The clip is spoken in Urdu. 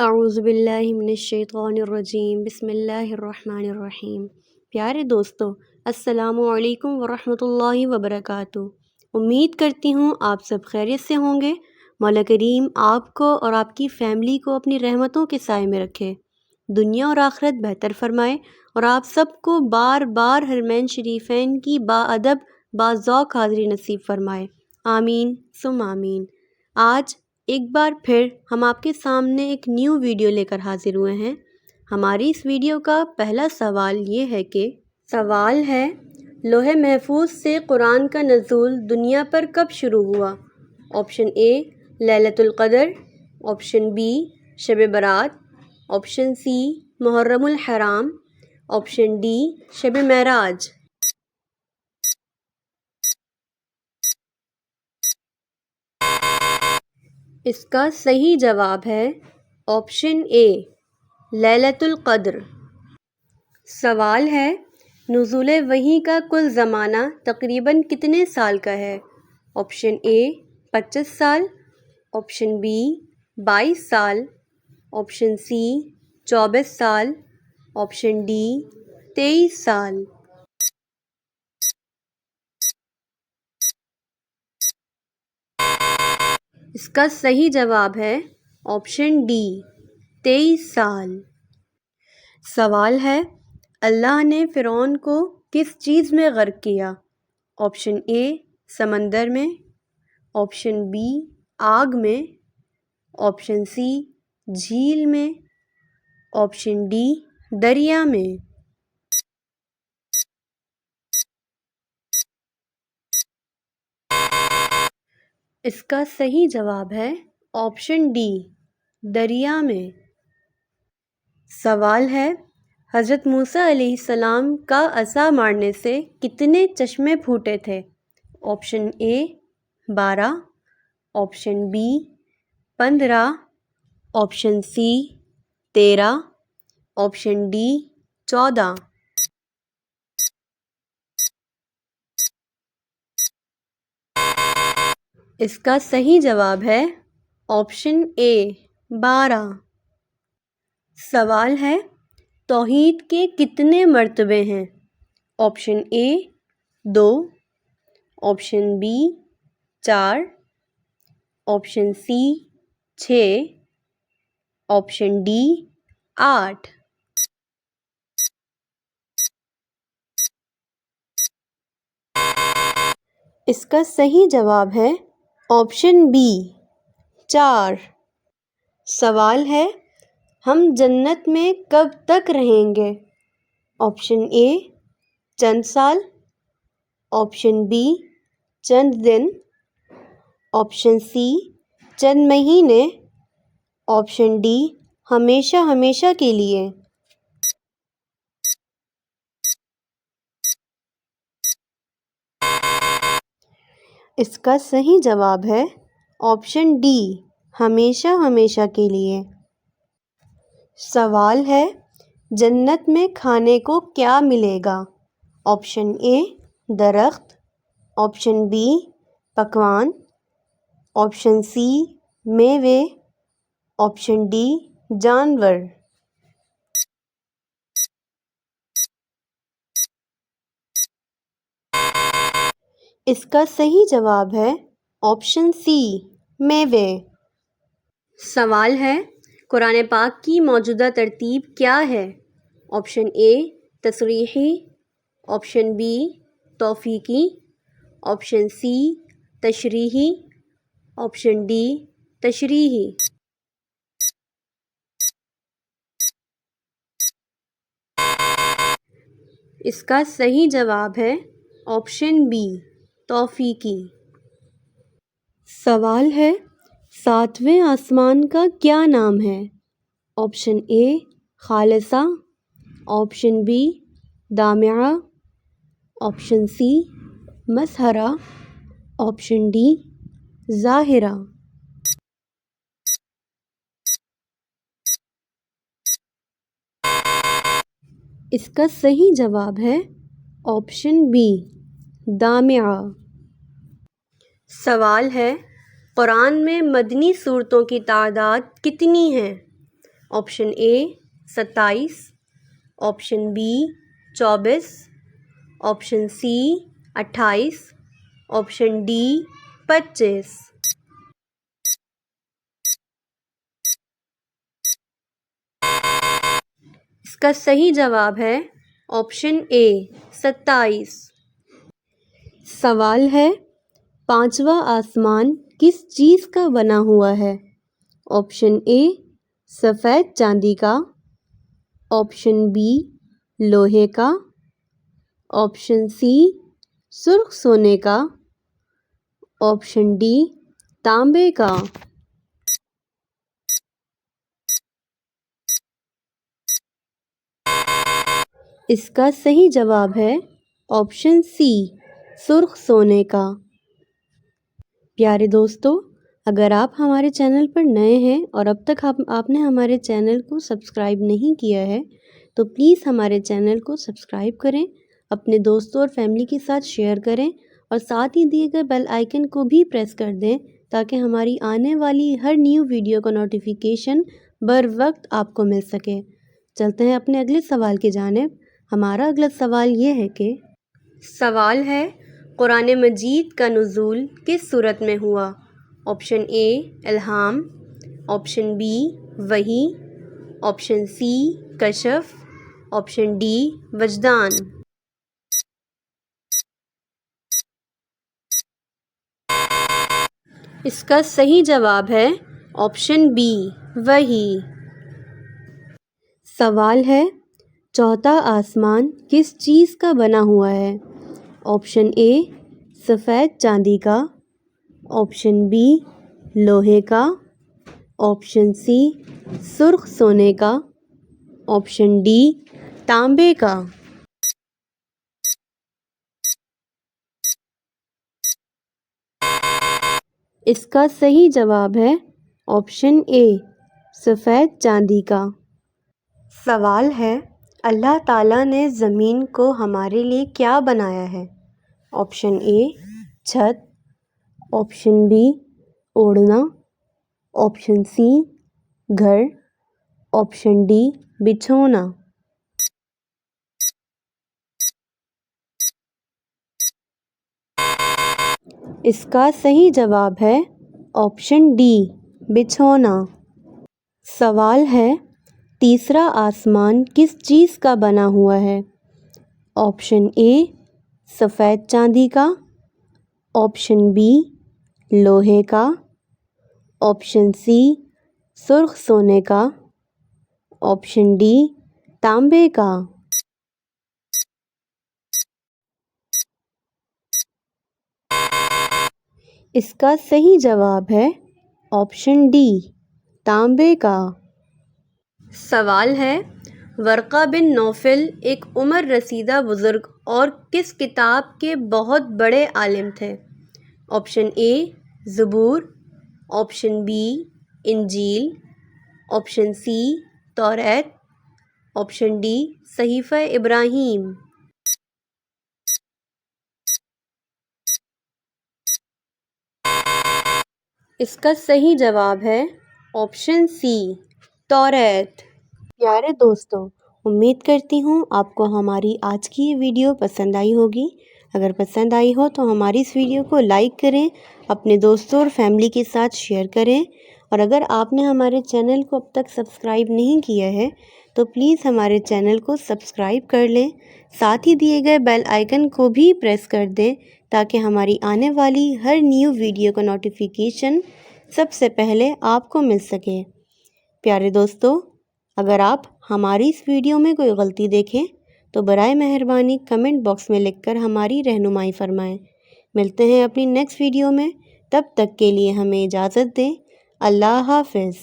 اعوذ باللہ من الشیطان الرجیم بسم اللہ الرحمن الرحیم۔ پیارے دوستو، السلام علیکم ورحمۃ اللہ وبرکاتہ۔ امید کرتی ہوں آپ سب خیریت سے ہوں گے۔ مولا کریم آپ کو اور آپ کی فیملی کو اپنی رحمتوں کے سائے میں رکھے، دنیا اور آخرت بہتر فرمائے، اور آپ سب کو بار بار حرمین شریفین کی باادب باذوق حاضری نصیب فرمائے، آمین ثم آمین۔ آج ایک بار پھر ہم آپ کے سامنے ایک نیو ویڈیو لے کر حاضر ہوئے ہیں۔ ہماری اس ویڈیو کا پہلا سوال یہ ہے کہ لوح محفوظ سے قرآن کا نزول دنیا پر کب شروع ہوا؟ آپشن اے لیلۃ القدر، option B Shab Barat, option C محرم الحرام، آپشن ڈی شب معراج۔ اس کا صحیح جواب ہے آپشن اے لیلۃ القدر۔ سوال ہے، نزول وحی کا کل زمانہ تقریباً کتنے سال کا ہے؟ آپشن اے 25 سال، آپشن بی 22 سال، آپشن سی 24 سال، آپشن ڈی 23 سال۔ اس کا صحیح جواب ہے آپشن ڈی 23 سال۔ سوال ہے، اللہ نے فرعون کو کس چیز میں غرق کیا؟ آپشن اے سمندر میں، آپشن بی آگ میں، آپشن سی جھیل میں، آپشن ڈی دریا میں۔ اس کا صحیح جواب ہے آپشن ڈی دریا میں۔ سوال ہے، حضرت موسیٰ علیہ السلام کا عصا مارنے سے کتنے چشمے پھوٹے تھے؟ Option A 12، option B 15، option C 13، option D 14۔ اس کا صحیح جواب ہے آپشن اے 12۔ سوال ہے، توحید کے کتنے مرتبے ہیں؟ Option A 2، option B 4، option C 6، option D 8۔ اس کا صحیح جواب ہے آپشن بی 4۔ سوال ہے، ہم جنت میں کب تک رہیں گے؟ آپشن اے چند سال، آپشن بی چند دن، آپشن سی چند مہینے، آپشن ڈی ہمیشہ ہمیشہ کے لیے۔ اس کا صحیح جواب ہے آپشن ڈی ہمیشہ ہمیشہ کے لیے۔ سوال ہے، جنت میں کھانے کو کیا ملے گا؟ آپشن اے درخت، آپشن بی پکوان، آپشن سی میوے، آپشن ڈی جانور۔ اس کا صحیح جواب ہے آپشن سی میوے۔ سوال ہے، قرآن پاک کی موجودہ ترتیب کیا ہے؟ آپشن اے تصریحی، آپشن بی توفیقی، آپشن سی تشریحی، آپشن ڈی تشریحی۔ اس کا صحیح جواب ہے آپشن بی توفیقی۔ سوال ہے، ساتویں آسمان کا کیا نام ہے؟ آپشن اے خالصہ، آپشن بی دامعہ، آپشن سی مسحرہ، آپشن ڈی ظاہرہ۔ اس کا صحیح جواب ہے آپشن بی دامعہ۔ سوال ہے، قرآن میں مدنی سورتوں کی تعداد کتنی ہے؟ Option A 27، option B 24، option C 28، option D 25۔ اس کا صحیح جواب ہے آپشن اے 27۔ سوال ہے پانچواں آسمان کس چیز کا بنا ہوا ہے؟ آپشن اے سفید چاندی کا، آپشن بی لوہے کا، آپشن سی سرخ سونے کا، آپشن ڈی تانبے کا۔ اس کا صحیح جواب ہے آپشن سی سرخ سونے کا۔ پیارے دوستو، اگر آپ ہمارے چینل پر نئے ہیں اور اب تک آپ نے ہمارے چینل کو سبسکرائب نہیں کیا ہے تو پلیز ہمارے چینل کو سبسکرائب کریں، اپنے دوستوں اور فیملی کے ساتھ شیئر کریں اور ساتھ ہی دیے گئے بیل آئیکن کو بھی پریس کر دیں تاکہ ہماری آنے والی ہر نیو ویڈیو کا نوٹیفیکیشن بر وقت آپ کو مل سکے۔ چلتے ہیں اپنے اگلے سوال کی جانب۔ ہمارا اگلا سوال یہ ہے کہ سوال ہے قرآن مجید کا نزول کس صورت میں ہوا؟ آپشن اے الہام، آپشن بی وحی، آپشن سی کشف، آپشن ڈی وجدان۔ اس کا صحیح جواب ہے آپشن بی وحی۔ سوال ہے چوتھا آسمان کس چیز کا بنا ہوا ہے؟ آپشن اے سفید چاندی کا، آپشن بی لوہے کا، آپشن سی سرخ سونے کا، آپشن ڈی تانبے کا۔ اس کا صحیح جواب ہے آپشن اے سفید چاندی کا۔ سوال ہے اللہ تعالیٰ نے زمین کو ہمارے لیے کیا بنایا ہے؟ آپشن اے چھت، آپشن بی اوڑھنا، آپشن سی گھر، آپشن ڈی بچھونا۔ اس کا صحیح جواب ہے آپشن ڈی بچھونا۔ سوال ہے تیسرا آسمان کس چیز کا بنا ہوا ہے؟ آپشن اے سفید چاندی کا، آپشن بی لوہے کا، آپشن سی سرخ سونے کا، آپشن ڈی تانبے کا۔ اس کا صحیح جواب ہے آپشن ڈی تانبے کا۔ سوال ہے ورقہ بن نوفل ایک عمر رسیدہ بزرگ اور کس کتاب کے بہت بڑے عالم تھے؟ آپشن اے زبور، آپشن بی انجیل، آپشن سی توریت، آپشن ڈی صحیفہ ابراہیم۔ اس کا صحیح جواب ہے آپشن سی توریت۔ پیارے دوستو، امید کرتی ہوں آپ کو ہماری آج کی یہ ویڈیو پسند آئی ہوگی۔ اگر پسند آئی ہو تو ہماری اس ویڈیو کو لائک کریں، اپنے دوستوں اور فیملی کے ساتھ شیئر کریں، اور اگر آپ نے ہمارے چینل کو اب تک سبسکرائب نہیں کیا ہے تو پلیز ہمارے چینل کو سبسکرائب کر لیں، ساتھ ہی دیے گئے بیل آئیکن کو بھی پریس کر دیں تاکہ ہماری آنے والی ہر نیو ویڈیو کا نوٹیفیکیشن سب سے پہلے آپ کو مل سکے۔ پیارے دوستو، اگر آپ ہماری اس ویڈیو میں کوئی غلطی دیکھیں تو برائے مہربانی کمنٹ باکس میں لکھ کر ہماری رہنمائی فرمائیں۔ ملتے ہیں اپنی نیکسٹ ویڈیو میں، تب تک کے لیے ہمیں اجازت دیں۔ اللہ حافظ۔